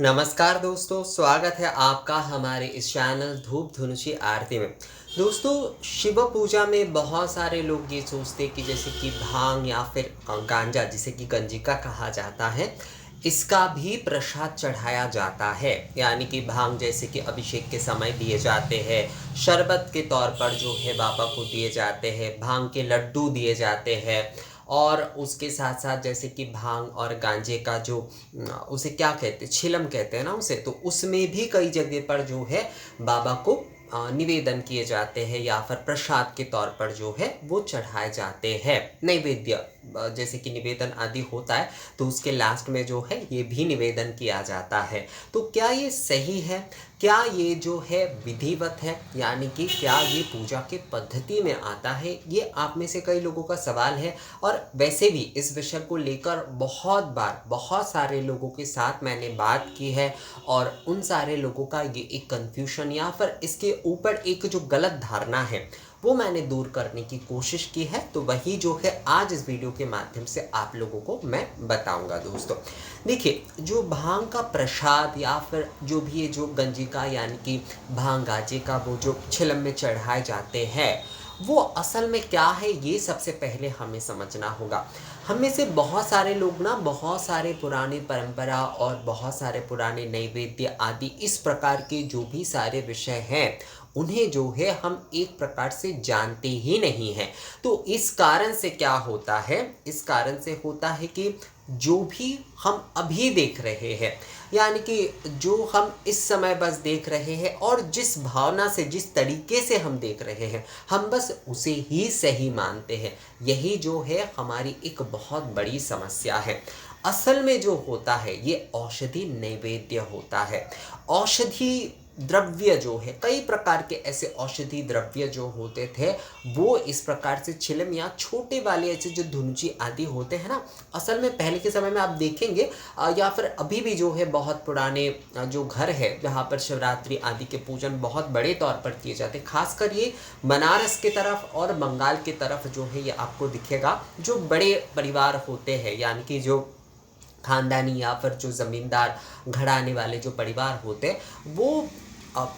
नमस्कार दोस्तों, स्वागत है आपका हमारे इस चैनल धूप धुनुषी आरती में। दोस्तों, शिव पूजा में बहुत सारे लोग ये सोचते हैं कि जैसे कि भांग या फिर गांजा, जिसे कि गंजिका कहा जाता है, इसका भी प्रसाद चढ़ाया जाता है। यानी कि भांग जैसे कि अभिषेक के समय दिए जाते हैं, शरबत के तौर पर जो है बाबा को दिए जाते हैं, भांग के लड्डू दिए जाते हैं। और उसके साथ साथ जैसे कि भांग और गांजे का जो उसे क्या कहते हैं, छिलम कहते हैं ना उसे, तो उसमें भी कई जगह पर जो है बाबा को निवेदन किए जाते हैं या फिर प्रसाद के तौर पर जो है वो चढ़ाए जाते हैं। नैवेद्य जैसे कि निवेदन आदि होता है तो उसके लास्ट में जो है ये भी निवेदन किया जाता है। तो क्या ये सही है? क्या ये जो है विधिवत है? यानी कि क्या ये पूजा के पद्धति में आता है? ये आप में से कई लोगों का सवाल है। और वैसे भी इस विषय को लेकर बहुत बार बहुत सारे लोगों के साथ मैंने बात की है और उन सारे लोगों का ये एक कन्फ्यूजन या फिर इसके ऊपर एक जो गलत धारणा है वो मैंने दूर करने की कोशिश की है। तो वही जो है आज इस वीडियो के माध्यम से आप लोगों को मैं बताऊंगा। दोस्तों देखिए, जो भांग का प्रसाद या फिर जो भी ये जो गंजिका यानी कि भांग गाजे का वो जो छिलम में चढ़ाए जाते हैं, वो असल में क्या है ये सबसे पहले हमें समझना होगा। हम में से बहुत सारे लोग ना बहुत सारे पुरानी परंपरा और बहुत सारे पुराने नैवेद्य आदि इस प्रकार के जो भी सारे विषय हैं उन्हें जो है हम एक प्रकार से जानते ही नहीं हैं। तो इस कारण से क्या होता है, इस कारण से होता है कि जो भी हम अभी देख रहे हैं, यानी कि जो हम इस समय बस देख रहे हैं और जिस भावना से जिस तरीके से हम देख रहे हैं, हम बस उसे ही सही मानते हैं। यही जो है हमारी एक बहुत बड़ी समस्या है। असल में जो होता है ये औषधि नैवेद्य होता है। औषधि द्रव्य जो है, कई प्रकार के ऐसे औषधि द्रव्य जो होते थे वो इस प्रकार से चिलम या छोटे वाले ऐसे जो धुनुची आदि होते हैं ना, असल में पहले के समय में आप देखेंगे या फिर अभी भी जो है बहुत पुराने जो घर है जहाँ पर शिवरात्रि आदि के पूजन बहुत बड़े तौर पर किए जाते हैं, खासकर ये बनारस के तरफ और बंगाल के तरफ जो है ये आपको दिखेगा। जो बड़े परिवार होते हैं यानी कि जो खानदानी या फिर जो ज़मींदार घराने वाले जो परिवार होते हैं वो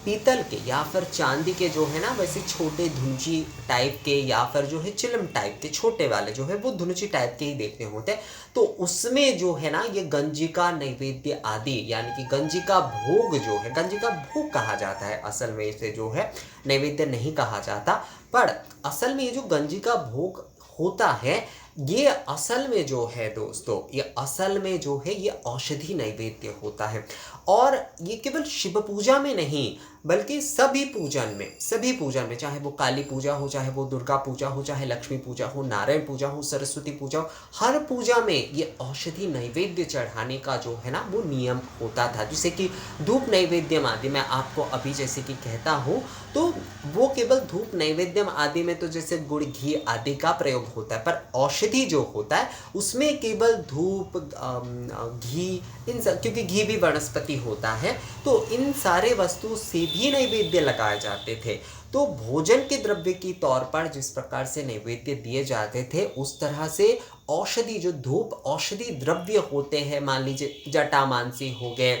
पीतल के या फिर चांदी के जो है ना वैसे छोटे धुंची टाइप के या फिर जो है चिलम टाइप के छोटे वाले जो है वो धुनुची टाइप के ही देखने होते हैं। तो उसमें जो है ना ये गंजिका नैवेद्य आदि यानी कि गंजिका भोग जो है, गंजिका भोग कहा जाता है, असल में इसे जो है नैवेद्य नहीं कहा जाता। पर असल में ये जो गंजिका भोग होता है ये असल में जो है दोस्तों, ये असल में जो है ये औषधि नैवेद्य होता है। और ये केवल शिव पूजा में नहीं बल्कि सभी पूजन में, चाहे वो काली पूजा हो, चाहे वो दुर्गा पूजा हो, चाहे लक्ष्मी पूजा हो, नारायण पूजा हो, सरस्वती पूजा हो, हर पूजा में ये औषधि नैवेद्य चढ़ाने का जो है ना वो नियम होता था। जैसे कि धूप नैवेद्यम आदि मैं आपको अभी जैसे कि कहता हूँ, तो वो केवल धूप नैवेद्यम आदि में तो जैसे गुड़ घी आदि का प्रयोग होता है, पर औषधि जो होता है उसमें केवल धूप घी, इन सब, क्योंकि घी भी वनस्पति होता है तो इन सारे वस्तु से भी नैवेद्य लगाए जाते थे। तो भोजन के द्रव्य के तौर पर जिस प्रकार से नैवेद्य दिए जाते थे उस तरह से औषधि जो धूप औषधि द्रव्य होते हैं, मान लीजिए जटामांसी हो गए,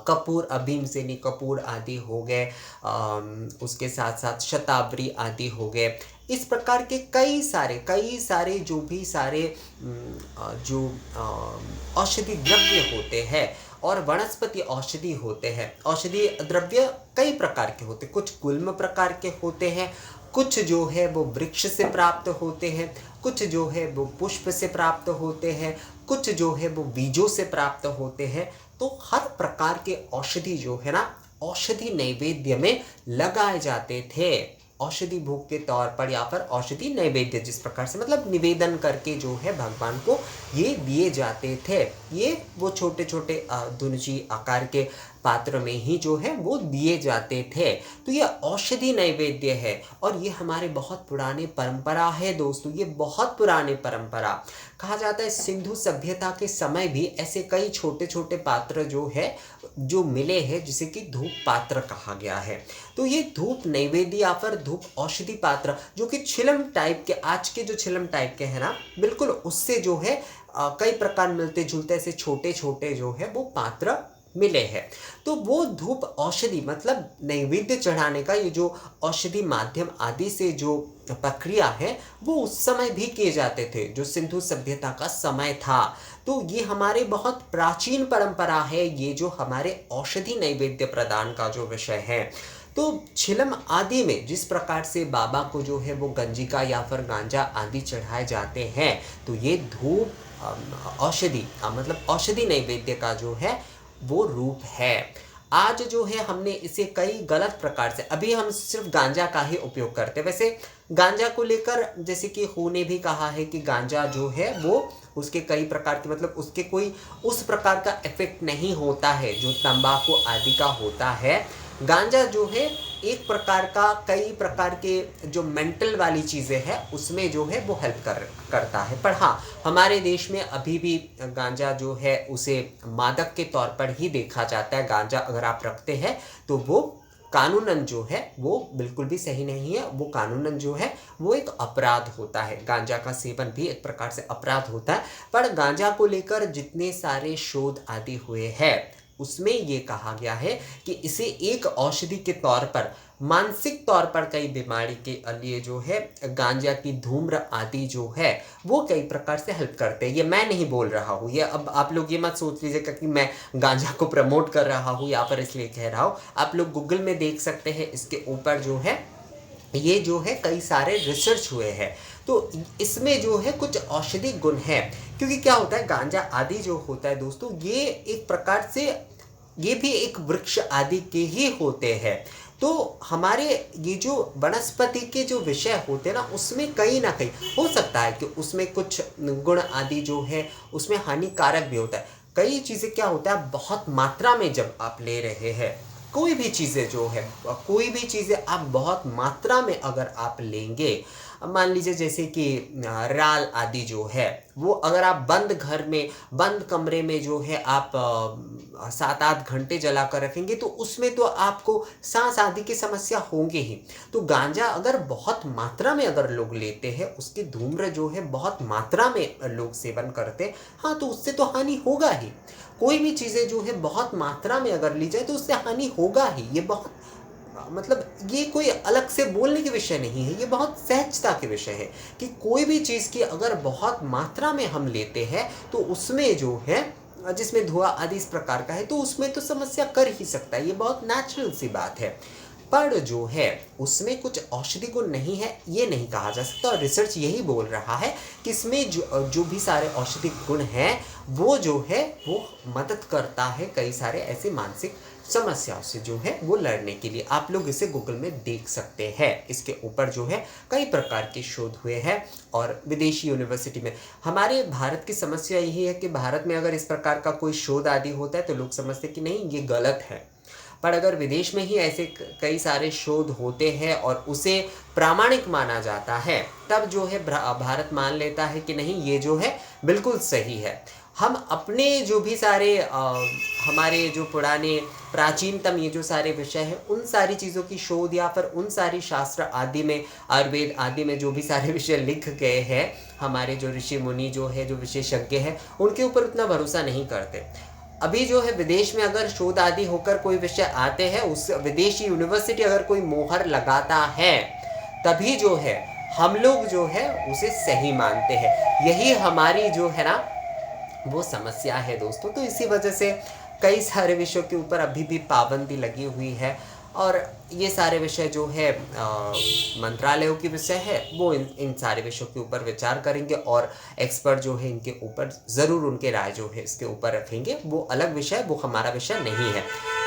कपूर, अभीमसेनी कपूर आदि हो गए, उसके साथ साथ शतावरी आदि हो गए, इस प्रकार के कई सारे जो भी सारे जो औषधि द्रव्य होते हैं और वनस्पति औषधि होते हैं। औषधि द्रव्य कई प्रकार के होते हैं, कुछ गुल्म प्रकार के होते हैं, कुछ जो है वो वृक्ष से प्राप्त होते हैं, कुछ जो है वो पुष्प से प्राप्त होते हैं, कुछ जो है वो बीजों से प्राप्त होते हैं। तो हर प्रकार के औषधि जो है ना औषधि नैवेद्य में लगाए जाते थे, औषधि भोग के तौर पर या फिर औषधि नैवेद्य जिस प्रकार से मतलब निवेदन करके जो है भगवान को ये दिए जाते थे। ये वो छोटे छोटे धुनुची आकार के पात्र में ही जो है वो दिए जाते थे। तो ये औषधि नैवेद्य है और ये हमारे बहुत पुराने परंपरा है दोस्तों, ये बहुत पुराने परंपरा। कहा जाता है सिंधु सभ्यता के समय भी ऐसे कई छोटे छोटे पात्र जो है जो मिले हैं जिसे कि धूप पात्र कहा गया है। तो ये धूप नैवेद्य या फिर धूप औषधि पात्र जो कि छिलम टाइप के, आज के जो छिलम टाइप के है ना, बिल्कुल उससे जो है कई प्रकार मिलते जुलते ऐसे छोटे छोटे जो है वो पात्र मिले हैं। तो वो धूप औषधि मतलब नैवेद्य चढ़ाने का ये जो औषधि माध्यम आदि से जो प्रक्रिया है वो उस समय भी किए जाते थे, जो सिंधु सभ्यता का समय था। तो ये हमारे बहुत प्राचीन परंपरा है, ये जो हमारे औषधि नैवेद्य प्रदान का जो विषय है। तो छिलम आदि में जिस प्रकार से बाबा को जो है वो गंजिका या फिर गांजा आदि चढ़ाए जाते हैं, तो ये धूप औषधि मतलब औषधि नैवेद्य का जो है वो रूप है। आज जो है हमने इसे कई गलत प्रकार से, अभी हम सिर्फ गांजा का ही उपयोग करते हैं। वैसे गांजा को लेकर जैसे कि हु ने भी कहा है कि गांजा जो है वो उसके कई प्रकार के मतलब उसके कोई उस प्रकार का इफेक्ट नहीं होता है जो तंबाकू आदि का होता है। गांजा जो है एक प्रकार का कई प्रकार के जो मेंटल वाली चीज़ें हैं उसमें जो है वो हेल्प करता है। पर हाँ, हमारे देश में अभी भी गांजा जो है उसे मादक के तौर पर ही देखा जाता है। गांजा अगर आप रखते हैं तो वो कानूनन जो है वो बिल्कुल भी सही नहीं है, वो कानूनन जो है वो एक अपराध होता है। गांजा का सेवन भी एक प्रकार से अपराध होता है। पर गांजा को लेकर जितने सारे शोध आदि हुए हैं उसमें ये कहा गया है कि इसे एक औषधि के तौर पर मानसिक तौर पर कई बीमारी के लिए जो है गांजा की धूम्र आदि जो है वो कई प्रकार से हेल्प करते हैं। ये मैं नहीं बोल रहा हूँ, ये अब आप लोग ये मत सोच लीजिएगा कि मैं गांजा को प्रमोट कर रहा हूँ या पर इसलिए कह रहा हूँ। आप लोग गूगल में देख सकते हैं, इसके ऊपर जो है ये जो है कई सारे रिसर्च हुए हैं। तो इसमें जो है कुछ औषधि गुण है, क्योंकि क्या होता है गांजा आदि जो होता है दोस्तों ये एक प्रकार से ये भी एक वृक्ष आदि के ही होते हैं। तो हमारे ये जो वनस्पति के जो विषय होते हैं ना उसमें कहीं ना कहीं हो सकता है कि उसमें कुछ गुण आदि जो है उसमें हानिकारक भी होता है। कई चीज़ें क्या होता है बहुत मात्रा में जब आप ले रहे हैं, कोई भी चीज़ें जो है कोई भी चीज़ें आप बहुत मात्रा में अगर आप लेंगे, मान लीजिए जैसे कि राल आदि जो है वो अगर आप बंद घर में बंद कमरे में जो है आप 7-8 घंटे जला कर रखेंगे तो उसमें तो आपको सांस आदि की समस्या होंगे ही। तो गांजा अगर बहुत मात्रा में अगर लोग लेते हैं, उसकी धूम्र जो है बहुत मात्रा में लोग सेवन करते हैं, हाँ तो उससे तो हानि होगा ही। कोई भी चीज़ें जो है बहुत मात्रा में अगर ली जाए तो उससे हानि होगा ही। ये बहुत मतलब ये कोई अलग से बोलने के विषय नहीं है, ये बहुत सहजता के विषय है कि कोई भी चीज़ की अगर बहुत मात्रा में हम लेते हैं तो उसमें जो है जिसमें धुआं आदि इस प्रकार का है तो उसमें तो समस्या कर ही सकता है, ये बहुत नेचुरल सी बात है। पर जो है उसमें कुछ औषधि गुण नहीं है ये नहीं कहा जा सकता, और रिसर्च यही बोल रहा है कि इसमें जो भी सारे औषधि गुण हैं वो जो है वो मदद करता है कई सारे ऐसे मानसिक समस्याओं से जो है वो लड़ने के लिए। आप लोग इसे गूगल में देख सकते हैं, इसके ऊपर जो है कई प्रकार के शोध हुए हैं और विदेशी यूनिवर्सिटी में। हमारे भारत की समस्या यही है कि भारत में अगर इस प्रकार का कोई शोध आदि होता है तो लोग समझते हैं कि नहीं ये गलत है। पर अगर विदेश में ही ऐसे कई सारे शोध होते हैं और उसे प्रामाणिक माना जाता है तब जो है भारत मान लेता है कि नहीं ये जो है बिल्कुल सही है। हम अपने जो भी सारे हमारे जो पुराने प्राचीनतम ये जो सारे विषय हैं उन सारी चीज़ों की शोध या फिर उन सारी शास्त्र आदि में आयुर्वेद आदि में जो भी सारे विषय लिख गए हैं, हमारे जो ऋषि मुनि जो है जो विशेषज्ञ हैं उनके ऊपर उतना भरोसा नहीं करते। अभी जो है विदेश में अगर शोध आदि होकर कोई विषय आते हैं, उस विदेशी यूनिवर्सिटी अगर कोई मोहर लगाता है तभी जो है हम लोग जो है उसे सही मानते हैं। यही हमारी जो है ना वो समस्या है दोस्तों। तो इसी वजह से कई सारे विषयों के ऊपर अभी भी पाबंदी लगी हुई है और ये सारे विषय जो है मंत्रालयों की विषय है वो इन सारे विषयों के ऊपर विचार करेंगे और एक्सपर्ट जो है इनके ऊपर ज़रूर उनके राय जो है इसके ऊपर रखेंगे। वो अलग विषय, वो हमारा विषय नहीं है।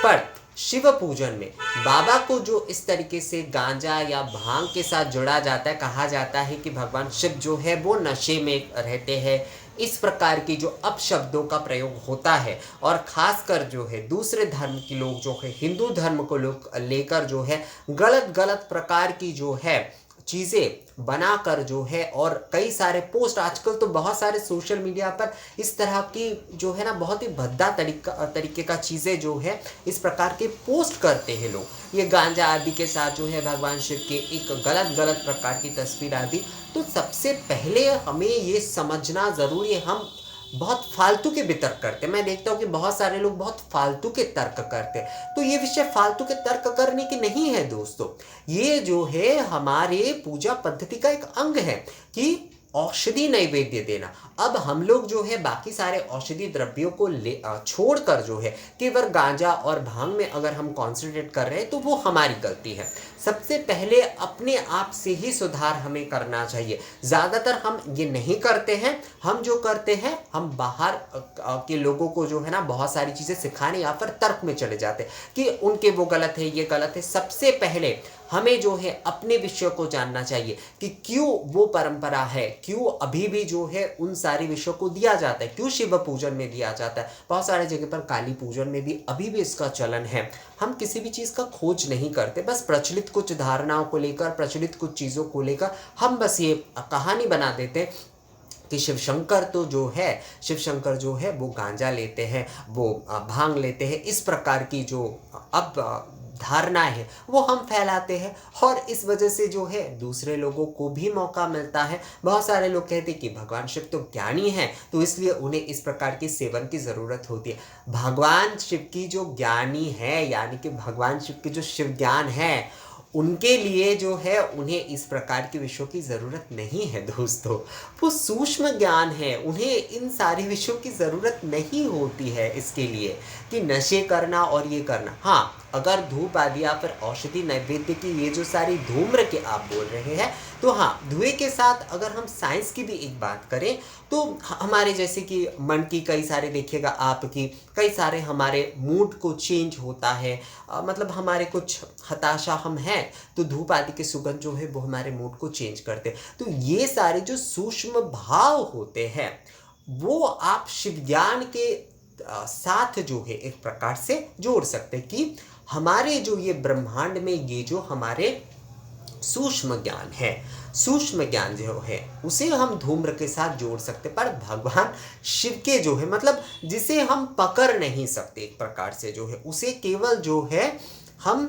पर शिव पूजन में बाबा को जो इस तरीके से गांजा या भांग के साथ जोड़ा जाता है, कहा जाता है कि भगवान शिव जो है वो नशे में रहते हैं, इस प्रकार की जो अपशब्दों का प्रयोग होता है। और खासकर जो है दूसरे धर्म के लोग जो है हिंदू धर्म को लोग लेकर जो है गलत गलत प्रकार की जो है चीज़ें बनाकर जो है और कई सारे पोस्ट, आजकल तो बहुत सारे सोशल मीडिया पर इस तरह की जो है ना बहुत ही भद्दा तरीके का चीज़ें जो है इस प्रकार के पोस्ट करते हैं लोग, ये गांजा आदि के साथ जो है भगवान शिव के एक गलत गलत प्रकार की तस्वीर आदि। तो सबसे पहले हमें ये समझना ज़रूरी है, हम बहुत फालतू के भी तर्क करते हैं। मैं देखता हूँ कि बहुत सारे लोग बहुत फालतू के तर्क करते हैं। तो ये विषय फालतू के तर्क करने की नहीं है दोस्तों। ये जो है हमारे पूजा पद्धति का एक अंग है कि औषधि नैवेद्य देना। अब हम लोग जो है बाकी सारे औषधि द्रव्यों को छोड़कर जो है केवल गांजा और भांग में अगर हम कॉन्सेंट्रेट कर रहे हैं तो वो हमारी गलती है। सबसे पहले अपने आप से ही सुधार हमें करना चाहिए। ज़्यादातर हम ये नहीं करते हैं। हम जो करते हैं, हम बाहर के लोगों को जो है ना बहुत सारी चीज़ें सिखाने या फिर तर्क में चले जाते हैं कि उनके वो गलत है, ये गलत है। सबसे पहले हमें जो है अपने विषय को जानना चाहिए कि क्यों वो परंपरा है, क्यों अभी भी जो है उन सारी विषयों को दिया जाता है, क्यों शिव पूजन में दिया जाता है। बहुत सारे जगह पर काली पूजन में भी अभी भी इसका चलन है। हम किसी भी चीज़ का खोज नहीं करते, बस प्रचलित कुछ धारणाओं को लेकर, प्रचलित कुछ चीज़ों को लेकर हम बस ये कहानी बना देते हैं कि शिव शंकर जो है वो गांजा लेते हैं, वो भांग लेते हैं। इस प्रकार की जो अब धारणाएं हैं वो हम फैलाते हैं और इस वजह से जो है दूसरे लोगों को भी मौका मिलता है। बहुत सारे लोग कहते हैं कि भगवान शिव तो ज्ञानी हैं तो इसलिए उन्हें इस प्रकार की सेवन की ज़रूरत होती है। भगवान शिव की जो ज्ञानी है, यानी कि भगवान शिव की जो शिव ज्ञान है, उनके लिए जो है उन्हें इस प्रकार के विषयों की ज़रूरत नहीं है दोस्तों। वो सूक्ष्म ज्ञान है, उन्हें इन सारे विषयों की ज़रूरत नहीं होती है इसके लिए कि नशे करना और ये करना। हाँ, अगर धूप आदि या फिर औषधि नैवेद्य की ये जो सारी धूम्र के आप बोल रहे हैं, तो हाँ, धुएं के साथ अगर हम साइंस की भी एक बात करें तो हमारे जैसे कि मन की कई सारे देखिएगा आपकी कई सारे हमारे मूड को चेंज होता है। मतलब हमारे कुछ हताशा हम हैं तो धूप आदि के सुगंध जो है वो हमारे मूड को चेंज करते हैं। तो ये सारे जो सूक्ष्म भाव होते हैं वो आप शिव ज्ञान के साथ जो है एक प्रकार से जोड़ सकते हैं कि हमारे जो ये ब्रह्मांड में ये जो हमारे सूक्ष्म ज्ञान है, सूक्ष्म ज्ञान जो है उसे हम धूम्र के साथ जोड़ सकते। पर भगवान शिव के जो है मतलब जिसे हम पकड़ नहीं सकते एक प्रकार से जो है उसे केवल जो है हम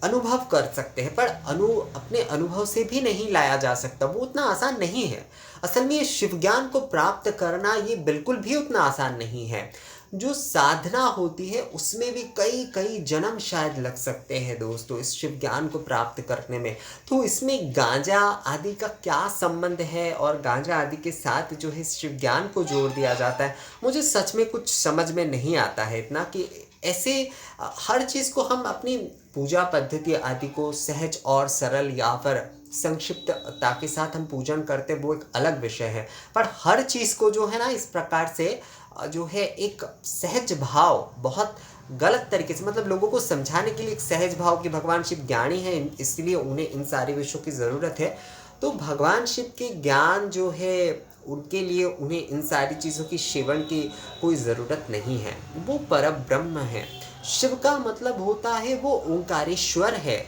अनुभव कर सकते हैं, पर अपने अनुभव से भी नहीं लाया जा सकता। वो उतना आसान नहीं है। असल में ये शिव ज्ञान को प्राप्त करना ये बिल्कुल भी उतना आसान नहीं है। जो साधना होती है उसमें भी कई कई जन्म शायद लग सकते हैं दोस्तों इस शिव ज्ञान को प्राप्त करने में। तो इसमें गांजा आदि का क्या संबंध है और गांजा आदि के साथ जो है शिव ज्ञान को जोड़ दिया जाता है, मुझे सच में कुछ समझ में नहीं आता है इतना कि ऐसे हर चीज़ को हम अपनी पूजा पद्धति आदि को सहज और सरल या फिर संक्षिप्तता के साथ हम पूजन करते, वो एक अलग विषय है। पर हर चीज़ को जो है ना इस प्रकार से जो है एक सहज भाव बहुत गलत तरीके से मतलब लोगों को समझाने के लिए एक सहज भाव कि भगवान शिव ज्ञानी है इसलिए उन्हें इन सारे विषयों की ज़रूरत है। तो भगवान शिव के ज्ञान जो है उनके लिए उन्हें इन सारी चीज़ों की सेवन की कोई ज़रूरत नहीं है। वो परब्रह्म है। शिव का मतलब होता है वो ओंकारेश्वर है।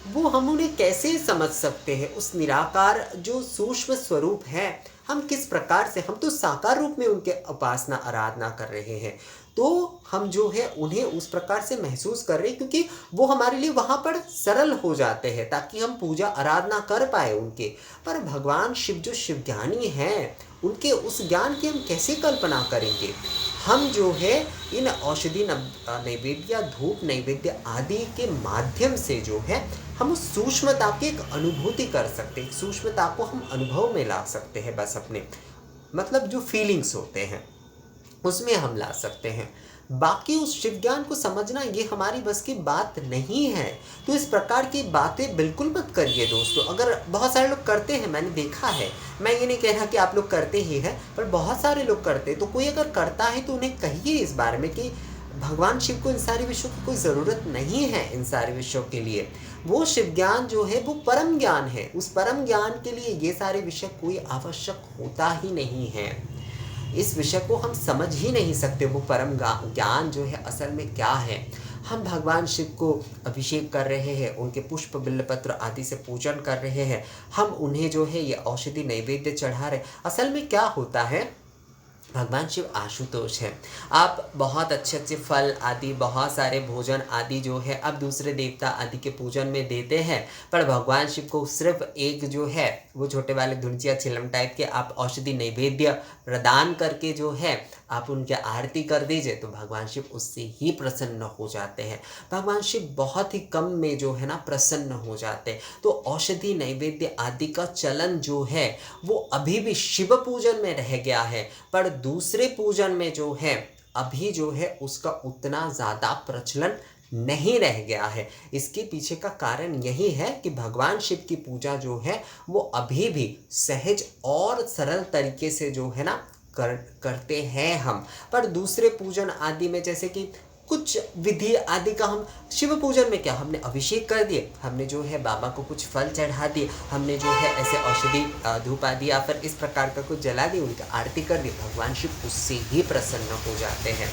वो हम उन्हें कैसे समझ सकते हैं, उस निराकार जो सूक्ष्म स्वरूप है हम किस प्रकार से, हम तो साकार रूप में उनके उपासना आराधना कर रहे हैं। तो हम जो है उन्हें उस प्रकार से महसूस कर रहे हैं क्योंकि वो हमारे लिए वहाँ पर सरल हो जाते हैं ताकि हम पूजा आराधना कर पाए उनके। पर भगवान शिव जो शिव ज्ञानी हैं उनके उस ज्ञान की हम कैसे कल्पना करेंगे। हम जो है इन औषधि नैवेद्य या धूप नैवेद्य आदि के माध्यम से जो है हम उस सूक्ष्मता की एक अनुभूति कर सकते हैं, सूक्ष्मता को हम अनुभव में ला सकते हैं। बस अपने मतलब जो फीलिंग्स होते हैं उसमें हम ला सकते हैं। बाकी उस शिव ज्ञान को समझना ये हमारी बस की बात नहीं है। तो इस प्रकार की बातें बिल्कुल मत करिए दोस्तों। अगर बहुत सारे लोग करते हैं, मैंने देखा है, मैं ये नहीं कह रहा कि आप लोग करते ही हैं, पर बहुत सारे लोग करते हैं। तो कोई अगर करता है तो उन्हें कहिए इस बारे में कि भगवान शिव को इन सारे विषयों की कोई ज़रूरत नहीं है। इन सारे विषयों के लिए वो शिव ज्ञान जो है वो परम ज्ञान है। उस परम ज्ञान के लिए ये सारे विषय कोई आवश्यक होता ही नहीं है। इस विषय को हम समझ ही नहीं सकते वो परम ज्ञान जो है असल में क्या है। हम भगवान शिव को अभिषेक कर रहे हैं, उनके पुष्प बिल्वपत्र आदि से पूजन कर रहे हैं, हम उन्हें जो है ये औषधि नैवेद्य चढ़ा रहे। असल में क्या होता है भगवान शिव आशुतोष हैं। आप बहुत अच्छे अच्छे फल आदि, बहुत सारे भोजन आदि जो है अब दूसरे देवता आदि के पूजन में देते हैं, पर भगवान शिव को सिर्फ एक जो है वो छोटे वाले धुनचिया चिलम टाइप के आप औषधि नैवेद्य प्रदान करके जो है आप उनकी आरती कर दीजिए, तो भगवान शिव उससे ही प्रसन्न हो जाते हैं। भगवान शिव बहुत ही कम में जो है ना प्रसन्न हो जाते हैं। तो औषधि नैवेद्य आदि का चलन जो है वो अभी भी शिव पूजन में रह गया है, पर दूसरे पूजन में जो है अभी जो है उसका उतना ज़्यादा प्रचलन नहीं रह गया है। इसके पीछे का कारण यही है कि भगवान शिव की पूजा जो है वो अभी भी सहज और सरल तरीके से जो है ना करते हैं हम। पर दूसरे पूजन आदि में जैसे कि कुछ विधि आदि का, हम शिव पूजन में क्या हमने अभिषेक कर दिए, हमने जो है बाबा को कुछ फल चढ़ा दिए, हमने जो है ऐसे औषधि धूप आदि या फिर इस प्रकार का कुछ जला दी, उनकी आरती कर दी, भगवान शिव उससे ही प्रसन्न हो जाते हैं।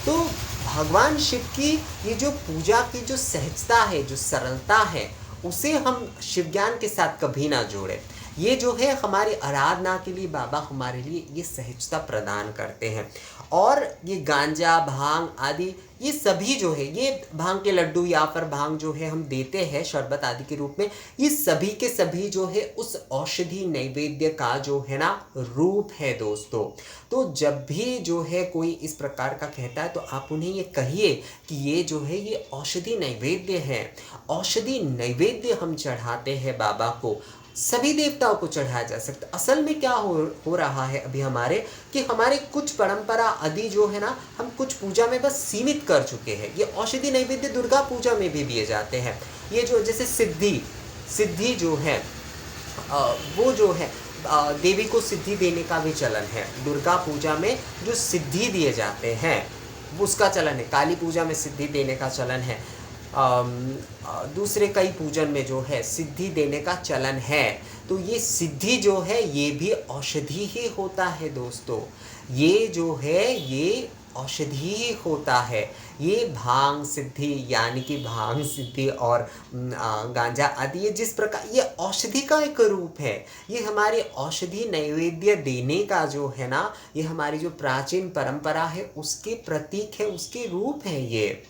तो भगवान शिव की ये जो पूजा की जो सहजता है, जो सरलता है, उसे हम शिव ज्ञान के साथ कभी ना जोड़ें। ये जो है हमारी आराधना के लिए बाबा हमारे लिए ये सहजता प्रदान करते हैं। और ये गांजा भांग आदि ये सभी जो है, ये भांग के लड्डू या फिर भांग जो है हम देते हैं शरबत आदि के रूप में, ये सभी के सभी जो है उस औषधि नैवेद्य का जो है ना रूप है दोस्तों। तो जब भी जो है कोई इस प्रकार का कहता है तो आप उन्हें ये कहिए कि ये जो है ये औषधि नैवेद्य है। औषधि नैवेद्य हम चढ़ाते हैं बाबा को, सभी देवताओं को चढ़ाया जा सकता। असल में क्या हो रहा है अभी हमारे, कि हमारे कुछ परंपरा आदि जो है ना हम कुछ पूजा में बस सीमित कर चुके हैं। ये औषधि नैवेद्य दुर्गा पूजा में भी दिए जाते हैं। ये जो जैसे सिद्धि जो है वो जो है देवी को सिद्धि देने का भी चलन है। दुर्गा पूजा में जो सिद्धि दिए जाते हैं उसका चलन है। काली पूजा में सिद्धि देने का चलन है। दूसरे कई पूजन में जो है सिद्धि देने का चलन है। तो ये सिद्धि जो है ये भी औषधि ही होता है दोस्तों। ये जो है ये औषधि ही होता है। ये भांग सिद्धि यानी कि भांग सिद्धि और गांजा आदि, ये जिस प्रकार ये औषधि का एक रूप है। ये हमारी औषधि नैवेद्य देने का जो है ना, ये हमारी जो प्राचीन परंपरा है उसके प्रतीक है, उसके रूप है ये।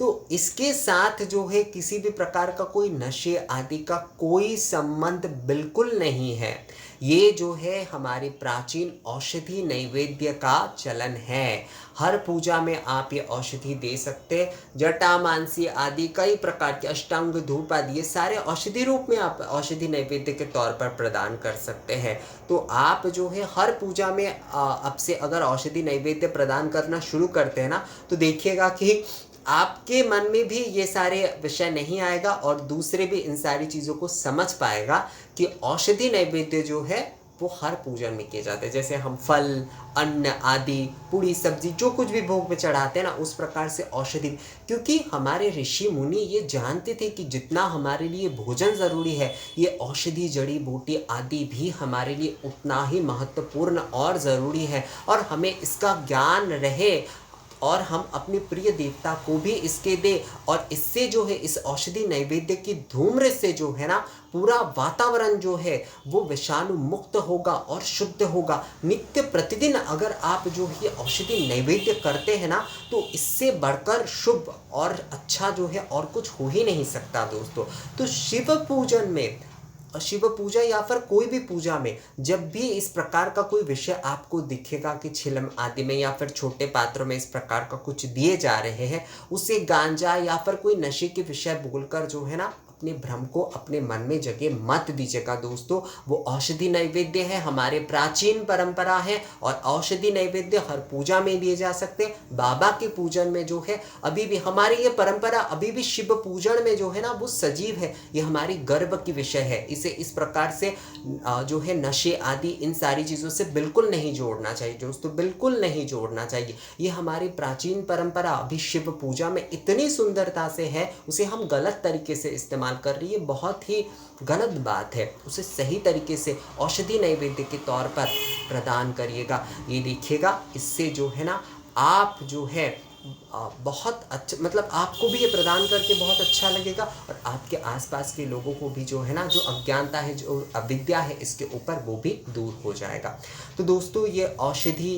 तो इसके साथ जो है किसी भी प्रकार का कोई नशे आदि का कोई संबंध बिल्कुल नहीं है। ये जो है हमारी प्राचीन औषधि नैवेद्य का चलन है। हर पूजा में आप ये औषधि दे सकते हैं। जटा मानसी आदि कई प्रकार के अष्टांग धूप आदि ये सारे औषधि रूप में आप औषधि नैवेद्य के तौर पर प्रदान कर सकते हैं। तो आप जो है हर पूजा में अब से अगर औषधि नैवेद्य प्रदान करना शुरू करते हैं ना, तो देखिएगा कि आपके मन में भी ये सारे विषय नहीं आएगा और दूसरे भी इन सारी चीज़ों को समझ पाएगा कि औषधि नैवेद्य जो है वो हर पूजन में किए जाते हैं। जैसे हम फल अन्न आदि पूरी सब्जी जो कुछ भी भोग में चढ़ाते हैं ना, उस प्रकार से औषधि, क्योंकि हमारे ऋषि मुनि ये जानते थे कि जितना हमारे लिए भोजन ज़रूरी है, ये औषधि जड़ी बूटी आदि भी हमारे लिए उतना ही महत्वपूर्ण और ज़रूरी है। और हमें इसका ज्ञान रहे और हम अपने प्रिय देवता को भी इसके दे, और इससे जो है इस औषधि नैवेद्य की धूम्र से जो है ना पूरा वातावरण जो है वो विषाणु मुक्त होगा और शुद्ध होगा। नित्य प्रतिदिन अगर आप जो ये औषधि नैवेद्य करते हैं ना, तो इससे बढ़कर शुभ और अच्छा जो है और कुछ हो ही नहीं सकता दोस्तों। तो शिव पूजन में, शिव पूजा या फिर कोई भी पूजा में जब भी इस प्रकार का कोई विषय आपको दिखेगा कि छिलम आदि में या फिर छोटे पात्रों में इस प्रकार का कुछ दिए जा रहे हैं, उसे गांजा या फिर कोई नशे के विषय बोलकर जो है ना अपने भ्रम को अपने मन में जगह मत दीजिएगा दोस्तों। वो औषधि नैवेद्य है, हमारे प्राचीन परंपरा है, और औषधि नैवेद्य हर पूजा में दिए जा सकते हैं। बाबा के पूजन में जो है अभी भी हमारी ये परंपरा अभी भी शिव पूजन में जो है ना वो सजीव है। ये हमारी गर्व की विषय है। इसे इस प्रकार से जो है नशे आदि इन सारी चीज़ों से बिल्कुल नहीं जोड़ना चाहिए दोस्तों, बिल्कुल नहीं जोड़ना चाहिए। ये हमारी प्राचीन परंपरा अभी शिव पूजा में इतनी सुंदरता से है, उसे हम गलत तरीके से इस्तेमाल कर रही है, बहुत ही गलत बात है। उसे सही तरीके से औषधि नैवेद्य के तौर पर प्रदान करिएगा। ये देखिएगा इससे जो है ना आप जो है बहुत अच्छा, मतलब आपको भी ये प्रदान करके बहुत अच्छा लगेगा, और आपके आसपास के लोगों को भी जो है ना जो अज्ञानता है, जो अविद्या है इसके ऊपर, वो भी दूर हो जाएगा। तो दोस्तों ये औषधि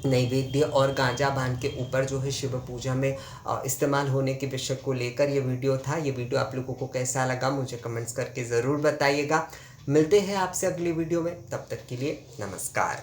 नैवेद्य और गांजा भांग के ऊपर जो है शिव पूजा में इस्तेमाल होने के विषय को लेकर ये वीडियो था। ये वीडियो आप लोगों को कैसा लगा मुझे कमेंट्स करके ज़रूर बताइएगा। मिलते हैं आपसे अगली वीडियो में, तब तक के लिए नमस्कार।